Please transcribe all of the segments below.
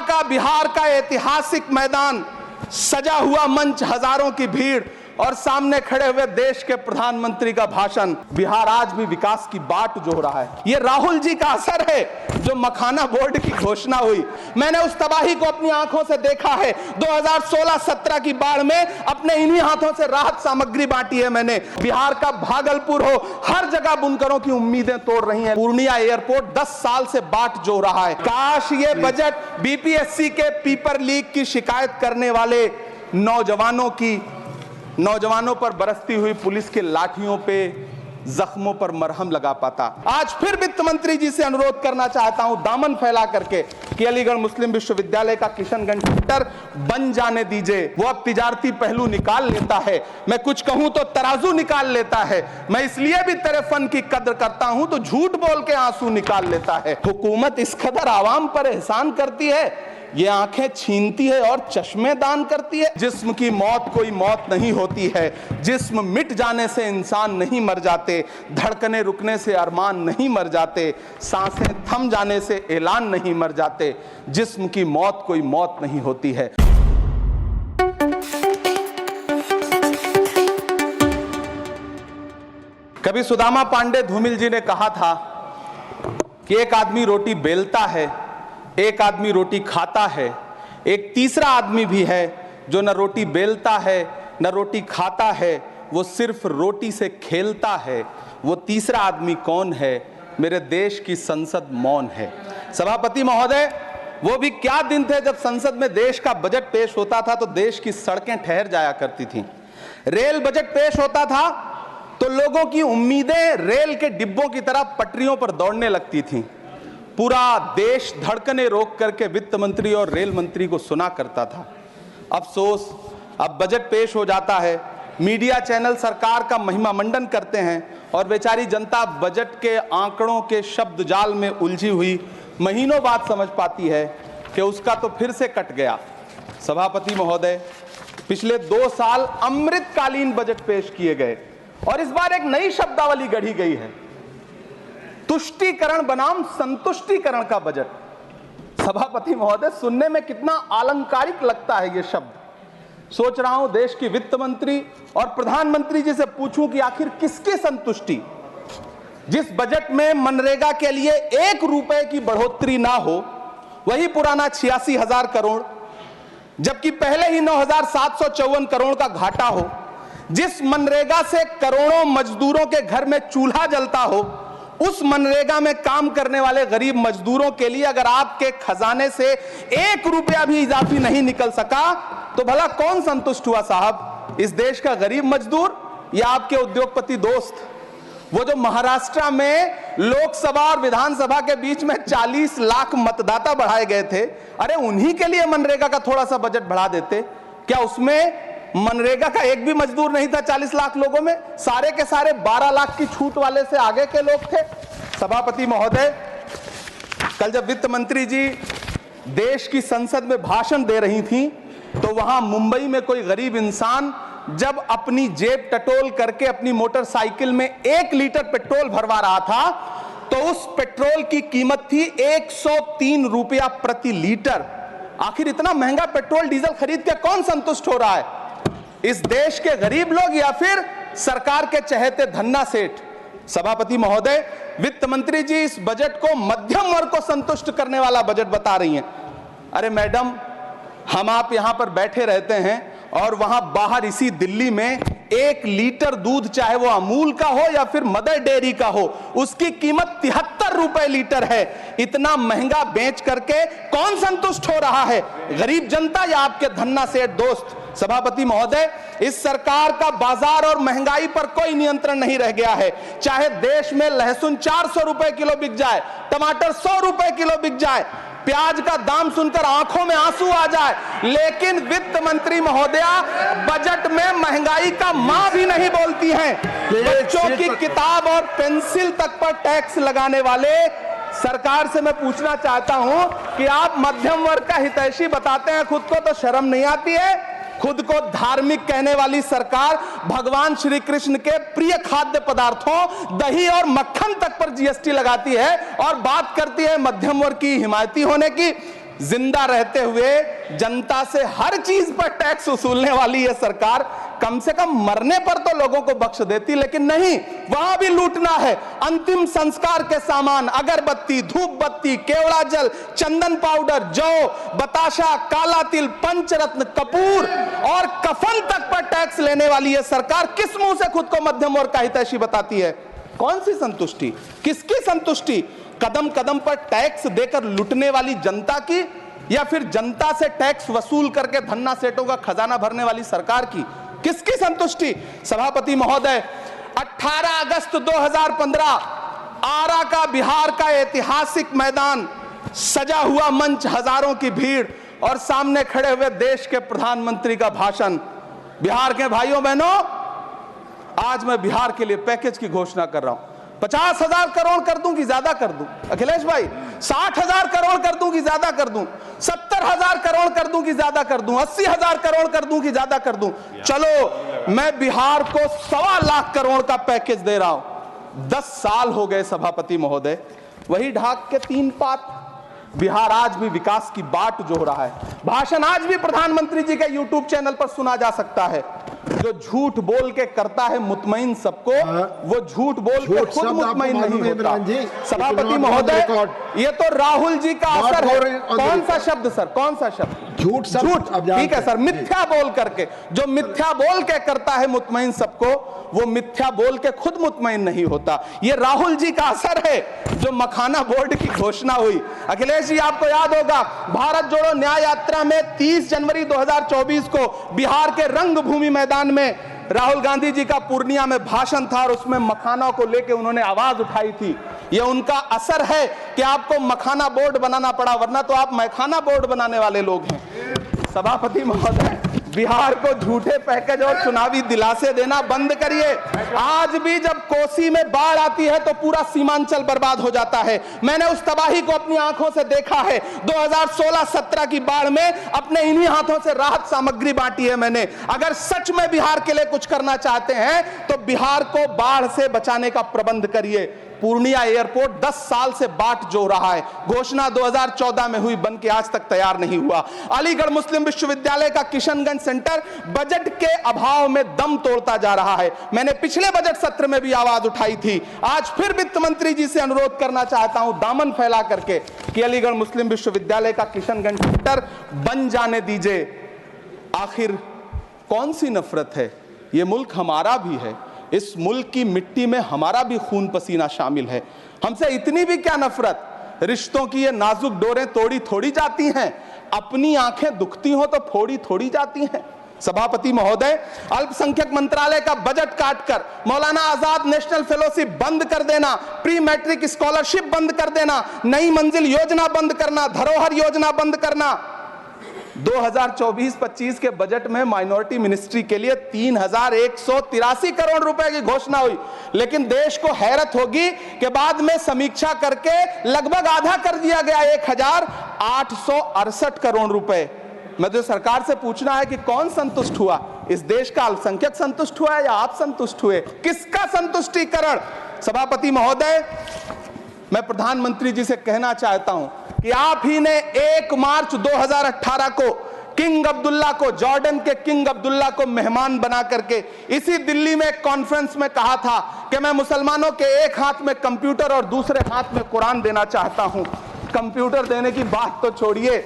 का बिहार का ऐतिहासिक मैदान, सजा हुआ मंच, हजारों की भीड़ और सामने खड़े हुए देश के प्रधानमंत्री का भाषण। बिहार आज भी विकास की बाट जो रहा है, ये राहुल जी का असर है। जो मखाना बोर्ड की घोषणा हुई, मैंने उस तबाही को अपनी आंखों से देखा है। 2016-17 की बाढ़ में अपने इन्हीं हाथों से राहत सामग्री बांटी है मैंने। बिहार का भागलपुर हो, हर जगह बुनकरों की उम्मीदें तोड़ रही हैं। पूर्णिया एयरपोर्ट 10 साल से बाट जो रहा है। काश ये बजट बीपीएससी के पेपर लीक की शिकायत करने वाले नौजवानों पर बरसती हुई पुलिस के लाठियों पे, जख्मों पर मरहम लगा पाता। आज फिर वित्त मंत्री जी से अनुरोध करना चाहता हूं, दामन फैला करके, कि अलीगढ़ मुस्लिम विश्वविद्यालय का किशनगंज सेंटर बन जाने दीजिए। वो अब तिजारती पहलू निकाल लेता है, मैं कुछ कहूं तो तराजू निकाल लेता है। मैं इसलिए भी तेरे फन की कद्र करता हूं तो झूठ बोल के आंसू निकाल लेता है। हुकूमत इस कदर आवाम पर एहसान करती है, ये आंखें छीनती है और चश्मे दान करती है। जिस्म की मौत कोई मौत नहीं होती है, जिस्म मिट जाने से इंसान नहीं मर जाते, धड़कने रुकने से अरमान नहीं मर जाते, सांसें थम जाने से ऐलान नहीं मर जाते। जिस्म की मौत कोई मौत नहीं होती है। कभी सुदामा पांडे धूमिल जी ने कहा था कि एक आदमी रोटी बेलता है, एक आदमी रोटी खाता है, एक तीसरा आदमी भी है जो न रोटी बेलता है न रोटी खाता है, वो सिर्फ रोटी से खेलता है। वो तीसरा आदमी कौन है? मेरे देश की संसद मौन है। सभापति महोदय, वो भी क्या दिन थे जब संसद में देश का बजट पेश होता था तो देश की सड़कें ठहर जाया करती थीं। रेल बजट पेश होता था तो लोगों की उम्मीदें रेल के डिब्बों की तरह पटरियों पर दौड़ने लगती थीं। पूरा देश धड़कने रोक करके वित्त मंत्री और रेल मंत्री को सुना करता था। अफसोस, अब बजट पेश हो जाता है, मीडिया चैनल सरकार का महिमा मंडन करते हैं और बेचारी जनता बजट के आंकड़ों के शब्द जाल में उलझी हुई महीनों बाद समझ पाती है कि उसका तो फिर से कट गया। सभापति महोदय, पिछले 2 साल अमृतकालीन बजट पेश किए गए और इस बार एक नई शब्दावली गढ़ी गई है, तुष्टीकरण बनाम संतुष्टीकरण का बजट। सभापति महोदय, सुनने में कितना अलंकारिक लगता है ये शब्द। सोच रहा हूं देश की वित्त मंत्री और प्रधानमंत्री जी से पूछूं कि आखिर किसकी संतुष्टि? जिस बजट में मनरेगा के लिए 1 रुपए की बढ़ोतरी ना हो, वही पुराना 86,000 करोड़, जबकि पहले ही 9,754 करोड़ का घाटा हो। जिस मनरेगा से करोड़ों मजदूरों के घर में चूल्हा जलता हो, उस मनरेगा में काम करने वाले गरीब मजदूरों के लिए अगर आपके खजाने से 1 रुपया भी इजाफी नहीं निकल सका तो भला कौन संतुष्ट हुआ साहब? इस देश का गरीब मजदूर या आपके उद्योगपति दोस्त? वो जो महाराष्ट्र में लोकसभा और विधानसभा के बीच में 40 लाख मतदाता बढ़ाए गए थे, अरे उन्हीं के लिए मनरेगा का थोड़ा सा बजट बढ़ा देते। क्या उसमें मनरेगा का एक भी मजदूर नहीं था 40 लाख लोगों में? सारे के सारे 12 लाख की छूट वाले से आगे के लोग थे। सभापति महोदय, कल जब वित्त मंत्री जी देश की संसद में भाषण दे रही थी तो वहां मुंबई में कोई गरीब इंसान जब अपनी जेब टटोल करके अपनी मोटरसाइकिल में 1 लीटर पेट्रोल भरवा रहा था तो उस पेट्रोल की कीमत थी 103 रुपया प्रति लीटर। आखिर इतना महंगा पेट्रोल डीजल खरीद के कौन संतुष्ट हो रहा है? इस देश के गरीब लोग या फिर सरकार के चहेते धन्ना सेठ? सभापति महोदय, वित्त मंत्री जी इस बजट को मध्यम वर्ग को संतुष्ट करने वाला बजट बता रही हैं। अरे मैडम, हम आप यहां पर बैठे रहते हैं और वहां बाहर इसी दिल्ली में 1 लीटर दूध, चाहे वो अमूल का हो या फिर मदर डेयरी का हो, उसकी कीमत 73 रुपए लीटर है। इतना महंगा बेच करके कौन संतुष्ट हो रहा है? गरीब जनता या आपके धन्ना सेठ दोस्त? सभापति महोदय, इस सरकार का बाजार और महंगाई पर कोई नियंत्रण नहीं रह गया है। चाहे देश में लहसुन 400 रुपए किलो बिक जाए, टमाटर 100 रुपए किलो बिक जाए, प्याज का दाम सुनकर आंखों में आंसू आ जाए, लेकिन वित्त मंत्री महोदया बजट में महंगाई का मां भी नहीं बोलती हैं। बच्चों की किताब और पेंसिल तक पर टैक्स लगाने वाले सरकार से मैं पूछना चाहता हूं कि आप मध्यम वर्ग का हितैषी बताते हैं, खुद को तो शर्म नहीं आती है? खुद को धार्मिक कहने वाली सरकार भगवान श्री कृष्ण के प्रिय खाद्य पदार्थों दही और मक्खन तक पर जीएसटी लगाती है और बात करती है मध्यम वर्ग की हिमायती होने की। जिंदा रहते हुए जनता से हर चीज पर टैक्स वसूलने वाली यह सरकार कम से कम मरने पर तो लोगों को बख्श देती, लेकिन नहीं, वहां भी लूटना है। अंतिम संस्कार के सामान, अगरबत्ती, धूप बत्ती, केवड़ा जल, चंदन पाउडर, जौ, बताशा, काला तिल, पंचरत्न, कपूर और कफन तक पर टैक्स लेने वाली यह सरकार किस मुंह से खुद को मध्यम वर्ग का हितैषी बताती है? कौन सी संतुष्टि, किसकी संतुष्टि? कदम कदम पर टैक्स देकर लूटने वाली जनता की, या फिर जनता से टैक्स वसूल करके धन्ना सेठों का खजाना भरने वाली सरकार की? किसकी संतुष्टि? सभापति महोदय, 18 अगस्त 2015 आरा का बिहार का ऐतिहासिक मैदान, सजा हुआ मंच, हजारों की भीड़ और सामने खड़े हुए देश के प्रधानमंत्री का भाषण। बिहार के भाइयों बहनों, आज मैं बिहार के लिए पैकेज की घोषणा कर रहा हूं। 50,000 करोड़ कर दूं कि ज्यादा कर दूं? अखिलेश भाई, 60,000 करोड़ कर दूं कि ज्यादा कर दूं? 70,000 करोड़ कर दूं कि ज्यादा कर दूं? 80,000 करोड़ कर दूं कि ज्यादा कर दूं? चलो, मैं बिहार को 1.25 लाख करोड़ का पैकेज दे रहा हूं। 10 साल हो गए सभापति महोदय, वही ढाक के 3 पात। बिहार आज भी विकास की बाट जो रहा है। भाषण आज भी प्रधानमंत्री जी के यूट्यूब चैनल पर सुना जा सकता है। जो झूठ बोल के करता है मुतमईन सबको, वो झूठ बोल के खुद मुतमईन नहीं होता। सभापति महोदय, ये तो राहुल जी का असर है। कौन सा शब्द सर, कौन सा शब्द? झूठ। ठीक है सर, मिथ्या बोल करके, जो मिथ्या बोल के करता है मुतमईन सबको, वो मिथ्या बोल के खुद मुतमईन नहीं होता। ये राहुल जी का असर है। जो मखाना बोर्ड की घोषणा हुई, अखिलेश जी आपको याद होगा, भारत जोड़ो न्याय यात्रा में 30 जनवरी 2024 को बिहार के रंगभूमि मैदान में राहुल गांधी जी का पूर्णिया में भाषण था और उसमें मखाना को लेकर उन्होंने आवाज उठाई थी। यह उनका असर है कि आपको मखाना बोर्ड बनाना पड़ा, वरना तो आप मैखाना बोर्ड बनाने वाले लोग हैं। सभापति महोदय, बिहार को झूठे पैकेज और चुनावी दिलासे देना बंद करिए। आज भी जब कोसी में बाढ़ आती है तो पूरा सीमांचल बर्बाद हो जाता है। मैंने उस तबाही को अपनी आंखों से देखा है। 2016-17 की बाढ़ में अपने इन्हीं हाथों से राहत सामग्री बांटी है मैंने। अगर सच में बिहार के लिए कुछ करना चाहते हैं तो बिहार को बाढ़ से बचाने का प्रबंध करिए। पूर्णिया एयरपोर्ट 10 साल से बाट जो रहा है, घोषणा 2014 में हुई, बन के आज तक तैयार नहीं हुआ। अलीगढ़ मुस्लिम विश्वविद्यालय का किशनगंज सेंटर बजट के अभाव में दम तोड़ता जा रहा है। मैंने पिछले बजट सत्र में भी आवाज उठाई थी। आज फिर वित्त मंत्री जी से अनुरोध करना चाहता हूं, दामन फैला करके, कि अलीगढ़ मुस्लिम विश्वविद्यालय का किशनगंज सेंटर बन जाने दीजिए। आखिर कौन सी नफरत है? यह मुल्क हमारा भी है। इस मुल्क की मिट्टी में हमारा भी खून पसीना शामिल है। हमसे इतनी भी क्या नफरत? रिश्तों की ये नाजुक डोरें तोड़ी थोड़ी जाती हैं। अपनी आंखें दुखती हो तो फोड़ी थोड़ी जाती हैं। सभापति महोदय, अल्पसंख्यक मंत्रालय का बजट काटकर मौलाना आजाद नेशनल फेलोशिप बंद कर देना, प्री मैट्रिक स्कॉलरशिप बंद कर देना, नई मंजिल योजना बंद करना, धरोहर योजना बंद करना। 2024-25 के बजट में माइनॉरिटी मिनिस्ट्री के लिए 3,183 करोड़ रुपए की घोषणा हुई, लेकिन देश को हैरत होगी कि बाद में समीक्षा करके लगभग आधा कर दिया गया, 1,868 करोड़ रुपए। मैं तो सरकार से पूछना है कि कौन संतुष्ट हुआ? इस देश का अल्पसंख्यक संतुष्ट हुआ या आप संतुष्ट हुए? किसका संतुष्टिकरण? सभापति महोदय, मैं प्रधानमंत्री जी से कहना चाहता हूं कि आप ही ने 1 मार्च 2018 को किंग अब्दुल्ला को, जॉर्डन के किंग अब्दुल्ला को मेहमान बना करके इसी दिल्ली में एक कॉन्फ्रेंस में कहा था कि मैं मुसलमानों के एक हाथ में कंप्यूटर और दूसरे हाथ में कुरान देना चाहता हूं। कंप्यूटर देने की बात तो छोड़िए,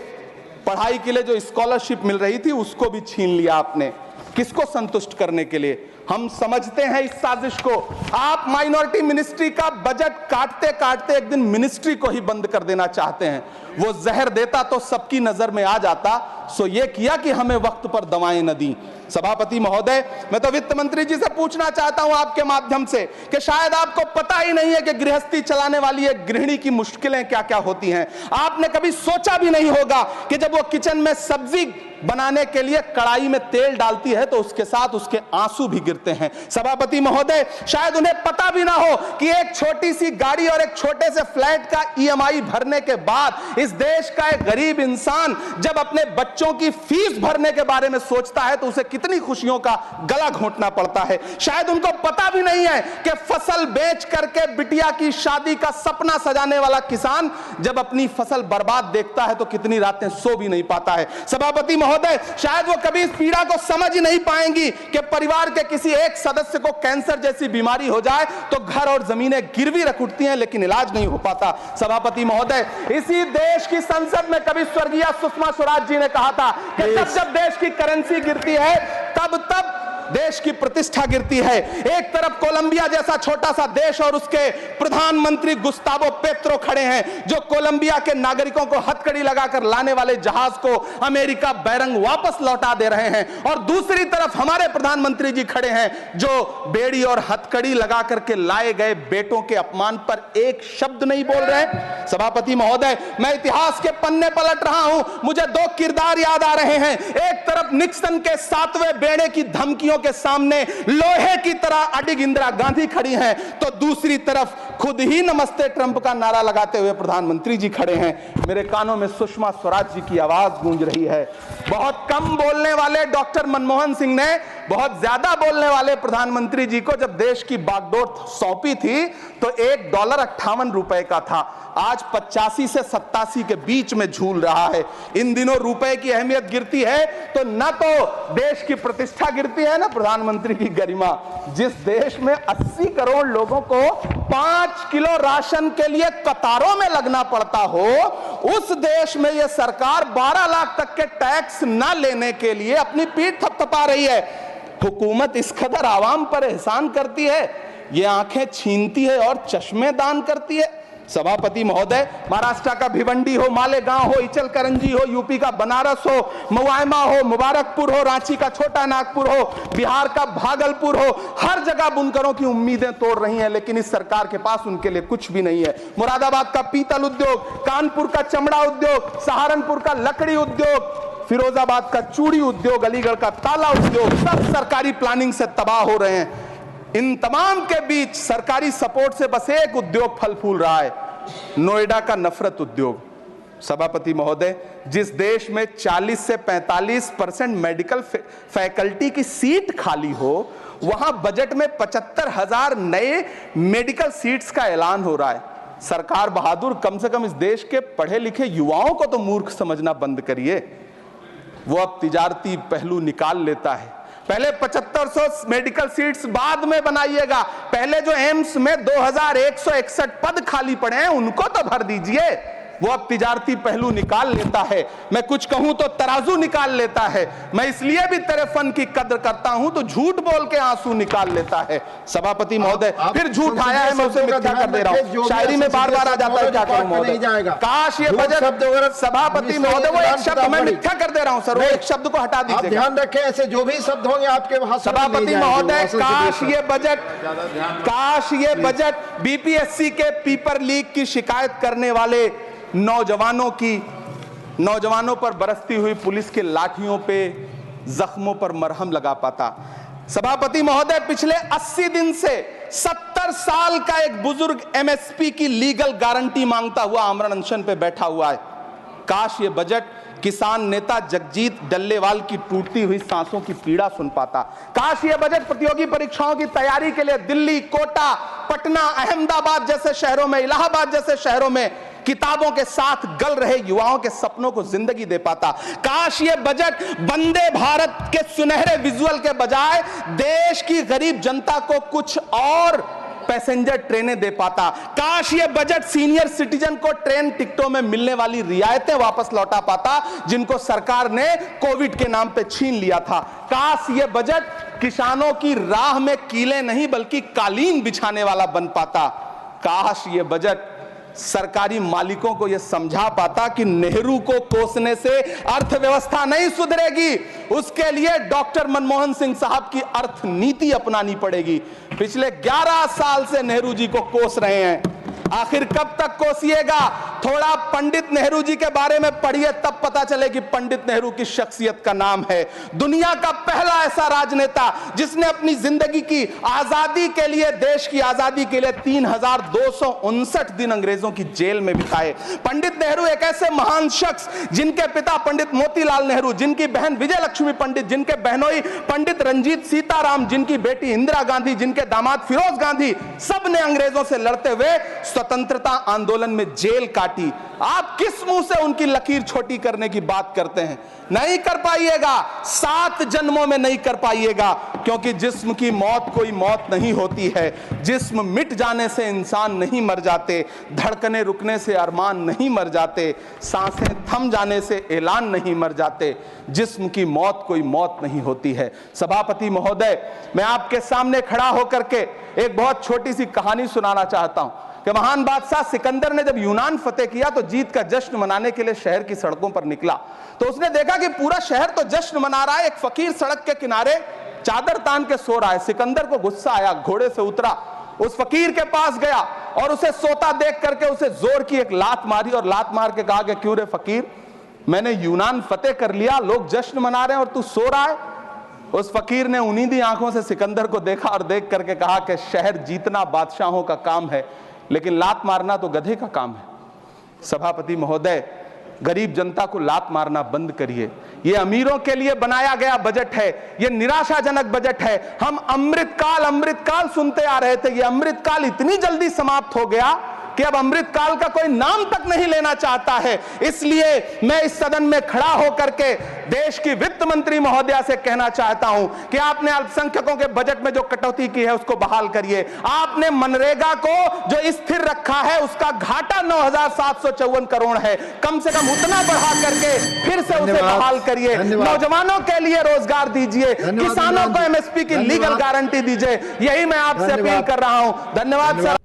पढ़ाई के लिए जो स्कॉलरशिप मिल रही थी उसको भी छीन लिया आपने। किसको संतुष्ट करने के लिए? हम समझते हैं इस साजिश को। आप माइनॉरिटी मिनिस्ट्री का बजट काटते काटते एक दिन मिनिस्ट्री को ही बंद कर देना चाहते हैं। वो जहर देता तो सबकी नजर में आ जाता, सो ये किया कि हमें वक्त पर दवाएं न दी। सभापति महोदय, मैं तो वित्त मंत्री जी से पूछना चाहता हूं आपके माध्यम से कि शायद आपको पता ही नहीं है कि गृहस्थी चलाने वाली एक गृहिणी की मुश्किलें क्या क्या होती हैं। आपने कभी सोचा भी नहीं होगा कि जब वो किचन में सब्जी बनाने के लिए कड़ाई में तेल डालती है तो उसके साथ उसके आंसू भी गिरते हैं। सभापति महोदय, शायद उन्हें पता भी ना हो कि एक छोटी सी गाड़ी और एक छोटे से फ्लैट का ईएमआई भरने के बाद इस देश का एक गरीब इंसान जब अपने बच्चों की फीस भरने के बारे में सोचता है तो उसे कितनी खुशियों का गला घोंटना पड़ता है। शायद उनको पता भी नहीं है कि फसल बेच करके बिटिया की शादी का सपना सजाने वाला किसान जब अपनी फसल बर्बाद देखता है तो कितनी रातें सो भी नहीं पाता है। सभापति महोदय, शायद वो कभी इस पीड़ा को समझ ही नहीं पाएंगी कि परिवार के किसी एक सदस्य को कैंसर जैसी बीमारी हो जाए तो घर और जमीनें गिरवी रख उठती हैं लेकिन इलाज नहीं हो पाता। सभापति महोदय, इसी देश की संसद में कभी स्वर्गीय सुषमा स्वराज जी ने कहा था कि जब देश की करेंसी गिरती है तब देश की प्रतिष्ठा गिरती है। एक तरफ कोलंबिया जैसा छोटा सा देश और उसके प्रधानमंत्री गुस्तावो पेत्रो खड़े हैं जो कोलंबिया के नागरिकों को हथकड़ी लगाकर लाने वाले जहाज को अमेरिका बैरंग वापस लौटा दे रहे हैं, और दूसरी तरफ हमारे प्रधानमंत्री जी खड़े हैं जो बेड़ी और हथकड़ी लगा करके लाए गए बेटों के अपमान पर एक शब्द नहीं बोल रहे। सभापति महोदय, मैं इतिहास के पन्ने पलट रहा हूं, मुझे दो किरदार याद आ रहे हैं। एक तरफ निक्सन के 7वें बेड़े की धमकियों के सामने लोहे की तरह अडिग इंदिरा गांधी खड़ी हैं, तो दूसरी तरफ खुद ही नमस्ते ट्रंप का नारा लगाते हुए प्रधानमंत्री जी खड़े हैं। मेरे कानों में सुषमा स्वराज जी की आवाज गूंज रही है। बहुत कम बोलने वाले डॉक्टर मनमोहन सिंह ने बहुत ज्यादा बोलने वाले प्रधानमंत्री जी को जब देश की बागडोर सौंपी थी तो $1.58 का था, आज 85 से 87 के बीच में झूल रहा है। इन दिनों रुपए की अहमियत गिरती है तो न तो देश की प्रतिष्ठा गिरती है, ना प्रधानमंत्री की गरिमा। जिस देश में 80 करोड़ लोगों को 5 किलो राशन के लिए कतारों में लगना पड़ता हो, उस देश में यह सरकार 12 लाख तक के टैक्स न लेने के लिए अपनी पीठ थपथपा रही है। हुकूमत इस कदर आवाम पर एहसान करती है, ये आंखें छीनती है और चश्मे दान करती है। सभापति महोदय, महाराष्ट्र का भिवंडी हो, मालेगांव हो, इचल करंजी हो, यूपी का बनारस हो, मुआयमा हो, मुबारकपुर हो, रांची का छोटा नागपुर हो, बिहार का भागलपुर हो, हर जगह बुनकरों की उम्मीदें तोड़ रही हैं, लेकिन इस सरकार के पास उनके लिए कुछ भी नहीं है। मुरादाबाद का पीतल उद्योग, कानपुर का चमड़ा उद्योग, सहारनपुर का लकड़ी उद्योग, फिरोजाबाद का चूड़ी उद्योग, अलीगढ़ का ताला उद्योग, सब सरकारी प्लानिंग से तबाह हो रहे हैं। इन तमाम के बीच सरकारी सपोर्ट से बस एक उद्योग फल फूल रहा है, नोएडा का नफरत उद्योग। सभापति महोदय, जिस देश में 40 से 45% मेडिकल फैकल्टी की सीट खाली हो, वहां बजट में 75,000 नए मेडिकल सीट्स का ऐलान हो रहा है। सरकार बहादुर, कम से कम इस देश के पढ़े लिखे युवाओं को तो मूर्ख समझना बंद करिए। वो अब तिजारती पहलू निकाल लेता है। पहले 7500 मेडिकल सीट्स बाद में बनाइएगा, पहले जो एम्स में 2161 पद खाली पड़े हैं उनको तो भर दीजिए। वो अब तिजारती पहलू निकाल लेता है। मैं कुछ कहूं तो तराजू निकाल लेता है। मैं इसलिए भी तेरे फन की कद्र करता हूं तो झूठ बोल के आंसू निकाल लेता है। सभापति महोदय, फिर झूठ आया है, मैं उसे मिथ्या कर दे रहा हूं। शायरी में बार बार आ जाता है, क्या करूं महोदय। काश ये बजट, सभापति महोदय, वो एक शब्द मैं मिथ्या कर दे रहा हूं सर, वो एक शब्द को हटा दीजिए। ध्यान रखें, ऐसे जो भी शब्द होंगे आपके वहां। सभापति महोदय, काश ये बजट बीपीएससी के पेपर लीक की शिकायत करने वाले नौजवानों पर बरसती हुई पुलिस के लाठियों पे, जख्मों पर मरहम लगा पाता। सभापति महोदय, पिछले 80 दिन से 70 साल का एक बुजुर्ग एमएसपी की लीगल गारंटी मांगता हुआ आमरण अनशन पे बैठा हुआ है। काश ये बजट किसान नेता जगजीत डल्लेवाल की टूटती हुई सांसों की पीड़ा सुन पाता। काश ये बजट प्रतियोगी परीक्षाओं की तैयारी के लिए दिल्ली, कोटा, पटना, अहमदाबाद जैसे शहरों में, इलाहाबाद जैसे शहरों में किताबों के साथ गल रहे युवाओं के सपनों को जिंदगी दे पाता। काश ये बजट वंदे भारत के सुनहरे विजुअल के बजाय देश की गरीब जनता को कुछ और पैसेंजर ट्रेनें दे पाता। काश ये बजट सीनियर सिटीजन को ट्रेन टिकटों में मिलने वाली रियायतें वापस लौटा पाता जिनको सरकार ने कोविड के नाम पे छीन लिया था। काश ये बजट किसानों की राह में कीले नहीं बल्कि कालीन बिछाने वाला बन पाता। काश ये बजट सरकारी मालिकों को यह समझा पाता कि नेहरू को कोसने से अर्थव्यवस्था नहीं सुधरेगी, उसके लिए डॉक्टर मनमोहन सिंह साहब की अर्थ नीति अपनानी पड़ेगी। पिछले 11 साल से नेहरू जी को कोस रहे हैं। आखिर कब तक कोसिएगा? थोड़ा पंडित नेहरू जी के बारे में पढ़िए, तब पता चले कि पंडित नेहरू की शख्सियत का नाम है। दुनिया का पहला ऐसा राजनेता जिसने अपनी जिंदगी की आजादी के लिए, देश की आजादी के लिए 3259 दिन अंग्रेजों की जेल में बिताए। पंडित नेहरू एक ऐसे महान शख्स जिनके पिता पंडित मोतीलाल नेहरू, जिनकी बहन विजय लक्ष्मी पंडित, जिनके बहनोई पंडित रंजीत सीताराम, जिनकी बेटी इंदिरा गांधी, जिनके दामाद फिरोज गांधी, सब ने अंग्रेजों से लड़ते हुए स्वतंत्रता आंदोलन में जेल काटी। आप किस मुंह से उनकी लकीर छोटी करने की बात करते हैं? नहीं कर पाइएगा, 7 जन्मों में नहीं कर पाइएगा, क्योंकि जिस्म की मौत कोई मौत नहीं होती है। जिस्म मिट जाने से इंसान नहीं मर जाते, धड़कने रुकने से अरमान नहीं मर जाते, सांसें थम जाने से ऐलान नहीं मर जाते। जिस्म की मौत कोई मौत नहीं होती है। सभापति महोदय, मैं आपके सामने खड़ा होकर के एक बहुत छोटी सी कहानी सुनाना चाहता हूं कि महान बादशाह सिकंदर ने जब यूनान फतेह किया तो जीत का जश्न मनाने के लिए शहर की सड़कों पर निकला। तो उसने देखा कि पूरा शहर तो जश्न मना रहा है, एक फकीर सड़क के किनारे चादर तान के सो रहा है। सिकंदर को गुस्सा आया, घोड़े से उतरा, उस फकीर के पास गया और उसे सोता देख करके उसे जोर की एक लात मारी और लात मार के कहा कि क्यों रे फकीर, मैंने यूनान फतेह कर लिया, लोग जश्न मना रहे हैं और तू सो रहा है। उस फकीर ने उन्नीदी आंखों से सिकंदर को देखा और देख करके कहा कि शहर जीतना बादशाहों का काम है, लेकिन लात मारना तो गधे का काम है। सभापति महोदय, गरीब जनता को लात मारना बंद करिए। ये अमीरों के लिए बनाया गया बजट है, ये निराशाजनक बजट है। हम अमृतकाल सुनते आ रहे थे, ये अमृतकाल इतनी जल्दी समाप्त हो गया कि अब अमृतकाल का कोई नाम तक नहीं लेना चाहता है। इसलिए मैं इस सदन में खड़ा होकर के देश की वित्त मंत्री महोदया से कहना चाहता हूं कि आपने अल्पसंख्यकों के बजट में जो कटौती की है उसको बहाल करिए। आपने मनरेगा को जो स्थिर रखा है उसका घाटा 9,754 करोड़ है, कम से कम उतना बढ़ा करके फिर से उसे बहाल करिए। नौजवानों के लिए रोजगार दीजिए, किसानों को एमएसपी की लीगल गारंटी दीजिए। यही मैं आपसे अपील कर रहा हूं। धन्यवाद सर।